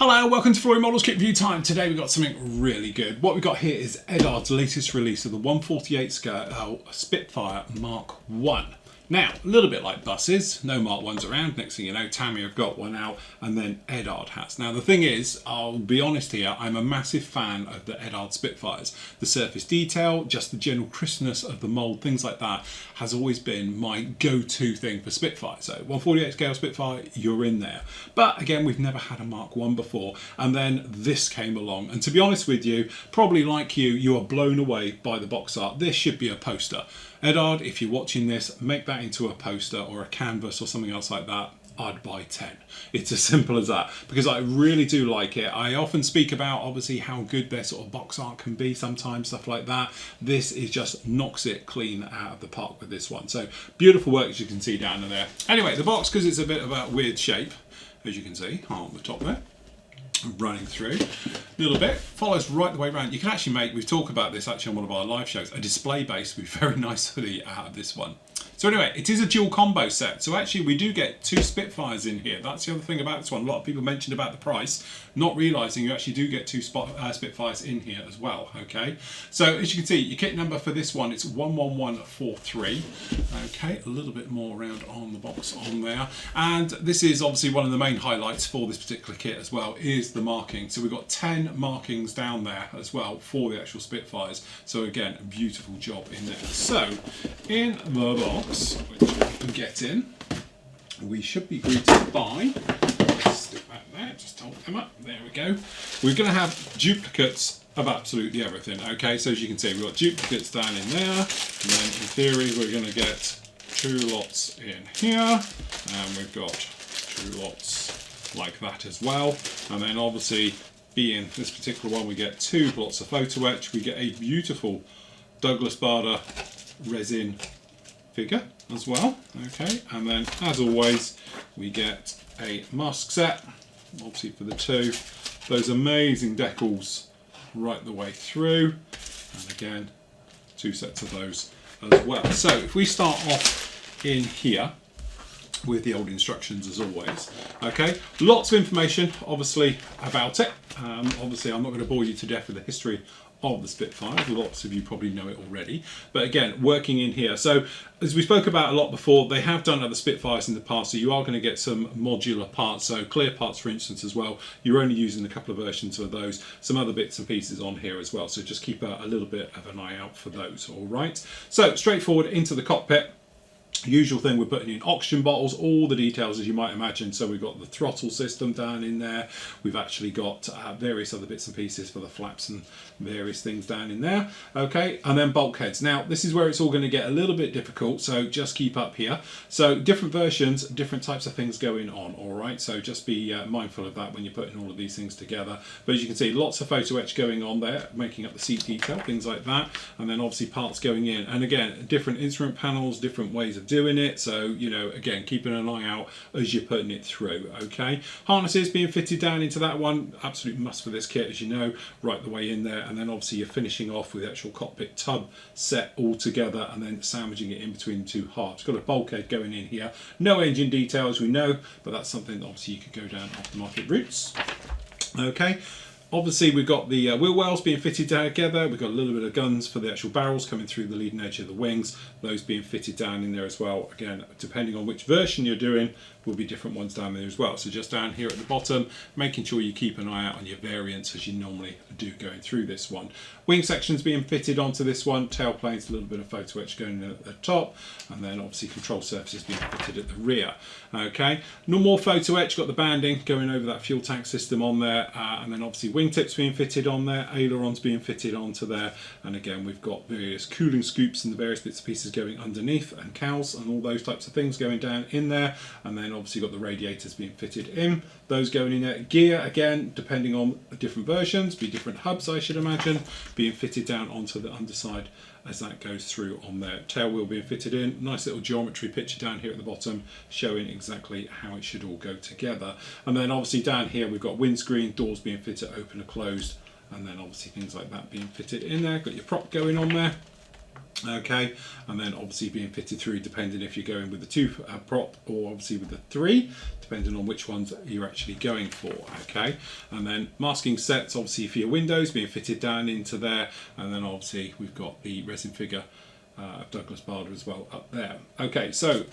Hello, welcome to Floyd Models Kit Review time. Today we've got something really good. What we've got here is Eduard's latest release of the 148 scale Spitfire Mark 1. Now, a little bit like buses, no Mark 1s around. Next thing you know, Tammy have got one out, and then Eduard has. Now, the thing is, I'll be honest here, I'm a massive fan of the Eduard Spitfires. The surface detail, just the general crispness of the mould, things like that, has always been my go-to thing for Spitfire. So, 148 scale Spitfire, you're in there. But again, we've never had a Mark 1 before, and then this came along. And to be honest with you, probably like you are blown away by the box art. This should be a poster. Eduard, if you're watching this, make that into a poster or a canvas or something else like that. I'd buy 10. It's as simple as that, because I really do like it. I often speak about obviously how good their sort of box art can be sometimes, stuff like that. This is just knocks it clean out of the park with this one. So beautiful work, as you can see down there. Anyway, the box, because it's a bit of a weird shape, as you can see on the top there, running through a little bit, follows right the way around. You can actually make, we've talked about this actually on one of our live shows, a display base would be very nicely out of this one. So anyway, it is a dual combo set. So actually we do get 2 Spitfires in here. That's the other thing about this one. A lot of people mentioned about the price, not realising you actually do get 2 Spitfires in here as well, okay? So as you can see, your kit number for this one, it's 11143. Okay, a little bit more around on the box on there. And this is obviously one of the main highlights for this particular kit as well, is the marking. So we've got 10 markings down there as well for the actual Spitfires. So again, a beautiful job in there. So in the box, which we can get in, we should be greeted by, let's stick that there, just hold them up, there we go. We're going to have duplicates of absolutely everything, okay? So as you can see, we've got duplicates down in there, and then in theory we're going to get 2 lots in here, and we've got 2 lots like that as well. And then obviously, being this particular one, we get 2 lots of photo etch. We get a beautiful Douglas Bader resin figure as well, okay, and then as always we get a mask set, obviously for the 2, those amazing decals right the way through, and again 2 sets of those as well. So if we start off in here with the old instructions as always, okay, lots of information obviously about it. Obviously I'm not going to bore you to death with the history of the Spitfire, lots of you probably know it already, but again, working in here. So as we spoke about a lot before, they have done other Spitfires in the past, so you are going to get some modular parts, so clear parts for instance as well. You're only using a couple of versions of those, some other bits and pieces on here as well, so just keep a little bit of an eye out for those. All right, so straightforward into the cockpit. Usual thing, we're putting in oxygen bottles, all the details as you might imagine. So we've got the throttle system down in there, we've actually got various other bits and pieces for the flaps and various things down in there, okay, and then bulkheads. Now this is where it's all going to get a little bit difficult, so just keep up here. So different versions, different types of things going on, all right, so just be mindful of that when you're putting all of these things together. But as you can see, lots of photo etch going on there, making up the seat detail, things like that, and then obviously parts going in, and again different instrument panels, different ways of doing it, so you know, again keeping an eye out as you're putting it through, okay. Harnesses being fitted down into that one, absolute must for this kit, as you know, right the way in there, and then obviously you're finishing off with the actual cockpit tub set all together and then sandwiching it in between the 2 halves. Got a bulkhead going in here, no engine detail as we know, but that's something that obviously you could go down aftermarket routes, okay. Obviously we've got the wheel wells being fitted together, we've got a little bit of guns for the actual barrels coming through the leading edge of the wings, those being fitted down in there as well. Again, depending on which version you're doing, will be different ones down there as well. So just down here at the bottom, making sure you keep an eye out on your variants as you normally do going through this one. Wing sections being fitted onto this one, tail planes, a little bit of photo etch going in at the top, and then obviously control surfaces being fitted at the rear. Okay, no more photo etch, got the banding going over that fuel tank system on there, and then obviously wingtips being fitted on there, ailerons being fitted onto there, and again we've got various cooling scoops and the various bits and pieces going underneath, and cowls and all those types of things going down in there, and then obviously got the radiators being fitted in, those going in there. Gear, again, depending on different versions, be different hubs I should imagine, being fitted down onto the underside as that goes through on there. Tail wheel being fitted in, nice little geometry picture down here at the bottom showing exactly how it should all go together. And then obviously down here we've got windscreen, doors being fitted open or closed, and then obviously things like that being fitted in there. Got your prop going on there. Okay, and then obviously being fitted through depending if you're going with the 2 prop or obviously with the 3, depending on which ones you're actually going for. Okay, and then masking sets obviously for your windows being fitted down into there, and then obviously we've got the resin figure of Douglas Bader as well up there. Okay, so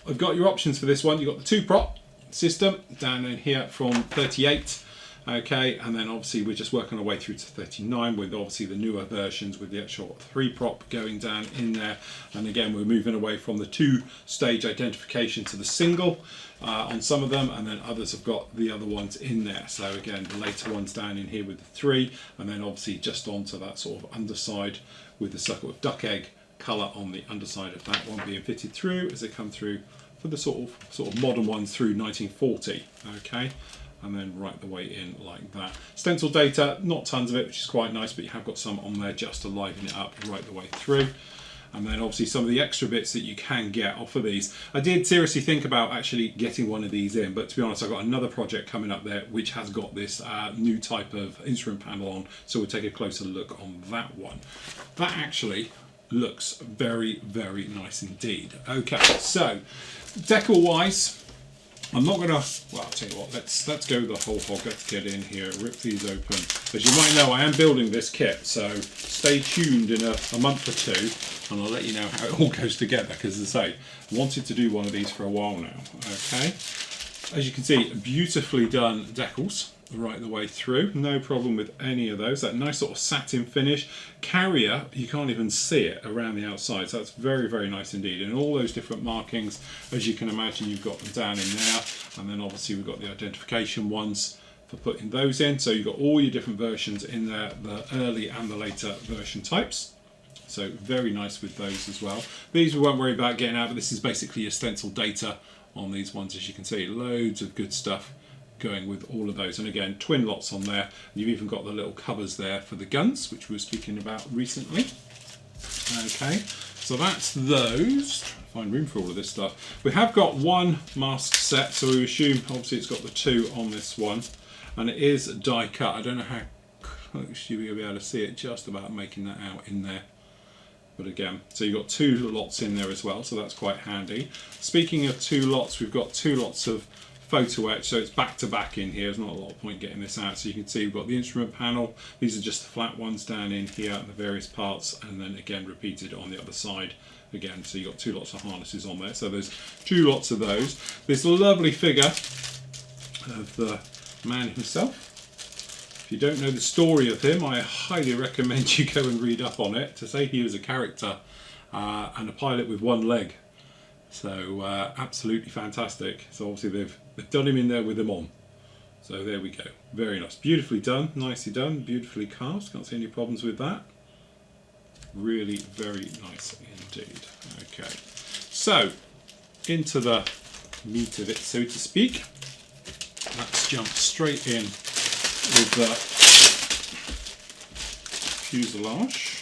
I've got your options for this one. You've got the 2-prop system down in here from 38. Okay, and then obviously we're just working our way through to 39 with obviously the newer versions with the actual 3-prop going down in there. And again, we're moving away from the 2-stage identification to the single on some of them, and then others have got the other ones in there. So again, the later ones down in here with the 3, and then obviously just onto that sort of underside with the circle of duck egg colour on the underside of that one being fitted through as they come through for the sort of modern ones through 1940. Okay. And then right the way in like that. Stencil data, not tons of it, which is quite nice, but you have got some on there just to liven it up right the way through. And then obviously some of the extra bits that you can get off of these. I did seriously think about actually getting one of these in, but to be honest, I've got another project coming up there which has got this new type of instrument panel on, so we'll take a closer look on that one. That actually looks very, very nice indeed. Okay, so decal wise, I'm not gonna, well, I'll tell you what, let's go the whole hog. Let's get in here, rip these open. As you might know, I am building this kit, so stay tuned in a month or two and I'll let you know how it all goes together, because as I say, I wanted to do one of these for a while now. Okay, as you can see, beautifully done decals right the way through, no problem with any of those. That nice sort of satin finish. Carrier, you can't even see it around the outside, so that's very, very nice indeed. And all those different markings, as you can imagine, you've got them down in there, and then obviously we've got the identification ones for putting those in. So you've got all your different versions in there, the early and the later version types. So very nice with those as well. These we won't worry about getting out, but this is basically your stencil data on these ones. As you can see, loads of good stuff going with all of those, and again, twin lots on there. You've even got the little covers there for the guns, which we were speaking about recently. Okay, so that's those. Find room for all of this stuff. We have got one mask set, so we assume obviously it's got the 2 on this one, and it is die cut. I don't know how close you'll be able to see it, just about making that out in there. But again, so you've got 2 lots in there as well, so that's quite handy. Speaking of 2 lots, we've got 2 lots of photo etch, so it's back to back in here. There's not a lot of point getting this out. So you can see we've got the instrument panel. These are just the flat ones down in here, the various parts, and then again repeated on the other side again. So you've got 2 lots of harnesses on there. So there's 2 lots of those. This lovely figure of the man himself. If you don't know the story of him, I highly recommend you go and read up on it. To say he was a character and a pilot with 1 leg. So absolutely fantastic. So obviously they've done him in there with him on. So there we go. Very nice. Beautifully done. Nicely done. Beautifully cast. Can't see any problems with that. Really very nice indeed. Okay. So into the meat of it, so to speak. Let's jump straight in with the fuselage.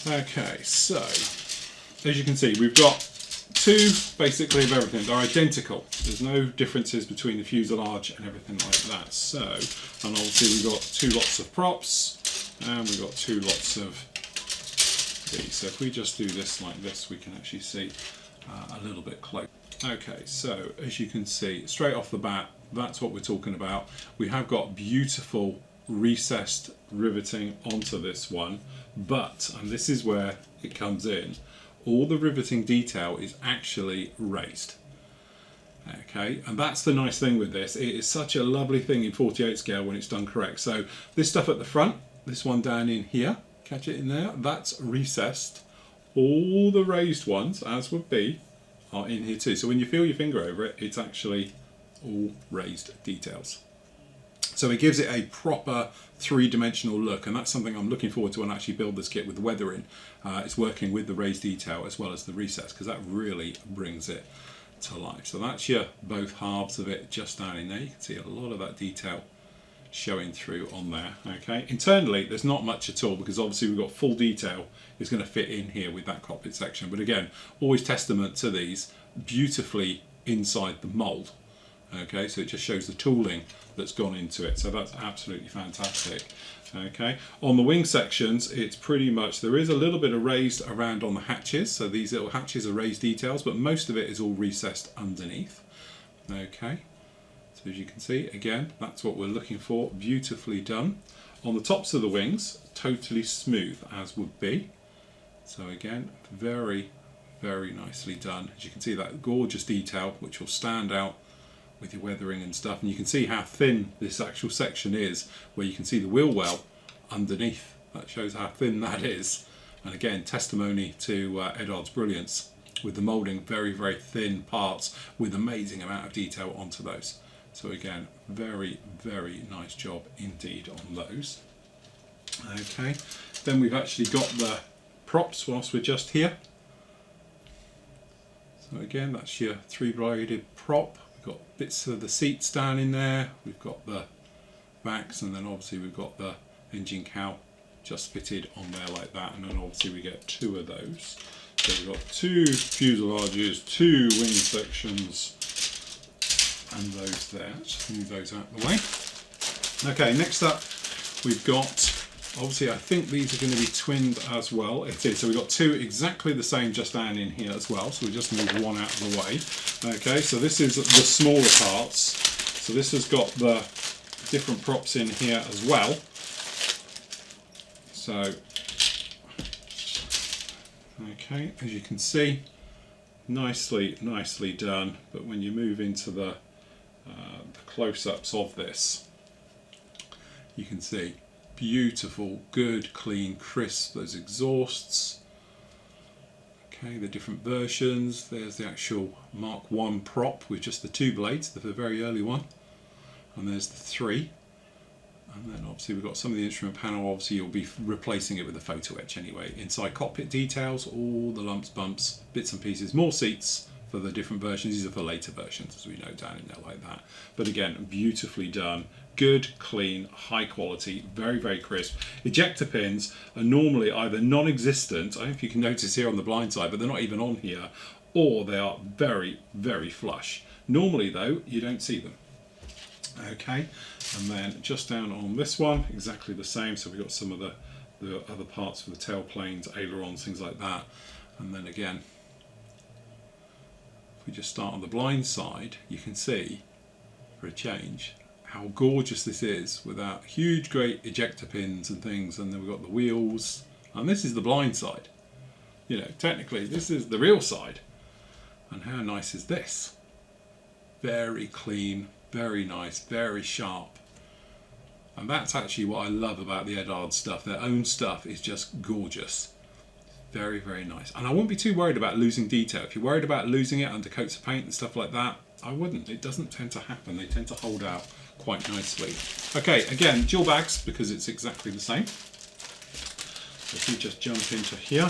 Okay, so as you can see, we've got 2 basically of everything. They're identical. There's no differences between the fuselage and everything like that. So, and obviously we've got 2 lots of props and we've got 2 lots of these. So if we just do this like this, we can actually see a little bit closer. Okay, so as you can see, straight off the bat, that's what we're talking about. We have got beautiful recessed riveting onto this one, but, and this is where it comes in, all the riveting detail is actually raised. Okay, and that's the nice thing with this. It is such a lovely thing in 48 scale when it's done correct. So this stuff at the front, this one down in here, catch it in there, that's recessed. All the raised ones, as would be, are in here too. So when you feel your finger over it, it's actually all raised details. So it gives it a proper 3-dimensional look, and that's something I'm looking forward to when I actually build this kit with weathering. It's working with the raised detail as well as the recess, because that really brings it to life. So that's your both halves of it just down in there. You can see a lot of that detail showing through on there. Okay, internally there's not much at all, because obviously we've got full detail is going to fit in here with that cockpit section. But again, always testament to these beautifully inside the mould. Okay, so it just shows the tooling that's gone into it. So that's absolutely fantastic. Okay, on the wing sections, it's pretty much, there is a little bit of raised around on the hatches. So these little hatches are raised details, but most of it is all recessed underneath. Okay, so as you can see, again, that's what we're looking for. Beautifully done. On the tops of the wings, totally smooth as would be. So again, very, very nicely done. As you can see, that gorgeous detail, which will stand out with your weathering and stuff. And you can see how thin this actual section is, where you can see the wheel well underneath. That shows how thin that is. And again, testimony to Eduard's brilliance with the moulding, very, very thin parts with amazing amount of detail onto those. So again, very, very nice job indeed on those. Okay, then we've actually got the props whilst we're just here. So again, that's your 3-bladed prop. We've got bits of the seats down in there. We've got the backs, and then obviously we've got the engine cowl just fitted on there like that. And then obviously we get 2 of those. So we've got 2 fuselages, 2 wing sections, and those there. Just move those out of the way. Okay, next up we've got, obviously I think these are going to be twinned as well. It is. So we've got 2 exactly the same just down in here as well. So we just move one out of the way. Okay, so this is the smaller parts. So this has got the different props in here as well. So, okay, as you can see, nicely done. But when you move into the close-ups of this, you can see beautiful, good, clean, crisp, those exhausts. Okay, the different versions. There's the actual Mk.1 prop with just the 2 blades, the very early one. And there's the 3. And then obviously we've got some of the instrument panel. Obviously you'll be replacing it with a photo etch anyway. Inside cockpit details, all the lumps, bumps, bits and pieces, more seats for the different versions. These are for later versions, as we know, down in there like that. But again, beautifully done. Good, clean, high quality, very, very crisp. Ejector pins are normally either non-existent, I don't know if you can notice here on the blind side, but they're not even on here, or they are very, very flush. Normally though, you don't see them. Okay, and then just down on this one, exactly the same. So we've got some of the other parts for the tail planes, ailerons, things like that. And then again, if we just start on the blind side, you can see, for a change, how gorgeous this is without huge great ejector pins and things. And then we've got the wheels, and this is the blind side. You know, technically this is the real side. And how nice is this? Very clean, very nice, very sharp. And that's actually what I love about the Eduard stuff. Their own stuff is just gorgeous. Very, very nice. And I wouldn't be too worried about losing detail. If you're worried about losing it under coats of paint and stuff like that, I wouldn't. It doesn't tend to happen. They tend to hold out quite nicely. Okay, again, dual bags because it's exactly the same. So if we just jump into here,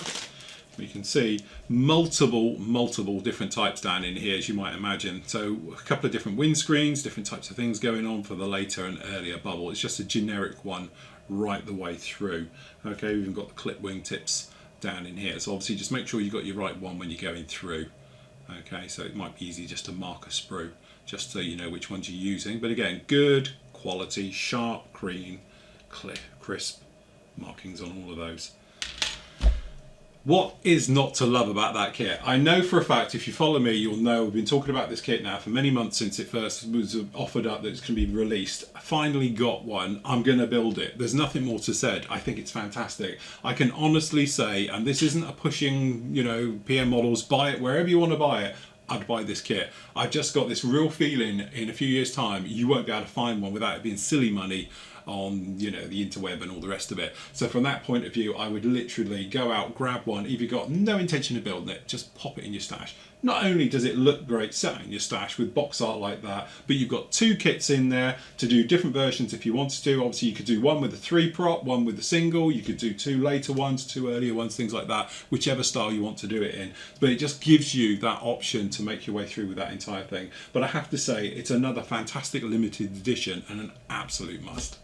we can see multiple different types down in here, as you might imagine. So a couple of different windscreens, different types of things going on for the later and earlier bubble. It's just a generic one right the way through. Okay, we've even got the clip wingtips down in here. So obviously just make sure you've got your right one when you're going through. Okay, so it might be easy just to mark a sprue, just so you know which ones you're using. But again, good quality, sharp, clean, crisp markings on all of those. What is not to love about that kit? I know for a fact, if you follow me, you'll know we've been talking about this kit now for many months since it first was offered up that it's going to be released. I finally got one. I'm going to build it. There's nothing more to say. I think it's fantastic. I can honestly say, and this isn't a pushing, you know, PM models, buy it wherever you want to buy it. I'd buy this kit. I've just got this real feeling in a few years' time you won't be able to find one without it being silly money on, you know, the interweb and all the rest of it. So from that point of view, I would literally go out, grab one. If you've got no intention of building it, just pop it in your stash. Not only does it look great sat in your stash with box art like that, but you've got 2 kits in there to do different versions if you wanted to. Obviously you could do one with a 3 prop, one with a single, you could do 2 later ones, 2 earlier ones, things like that, whichever style you want to do it in. But it just gives you that option to make your way through with that entire thing. But I have to say, it's another fantastic limited edition and an absolute must.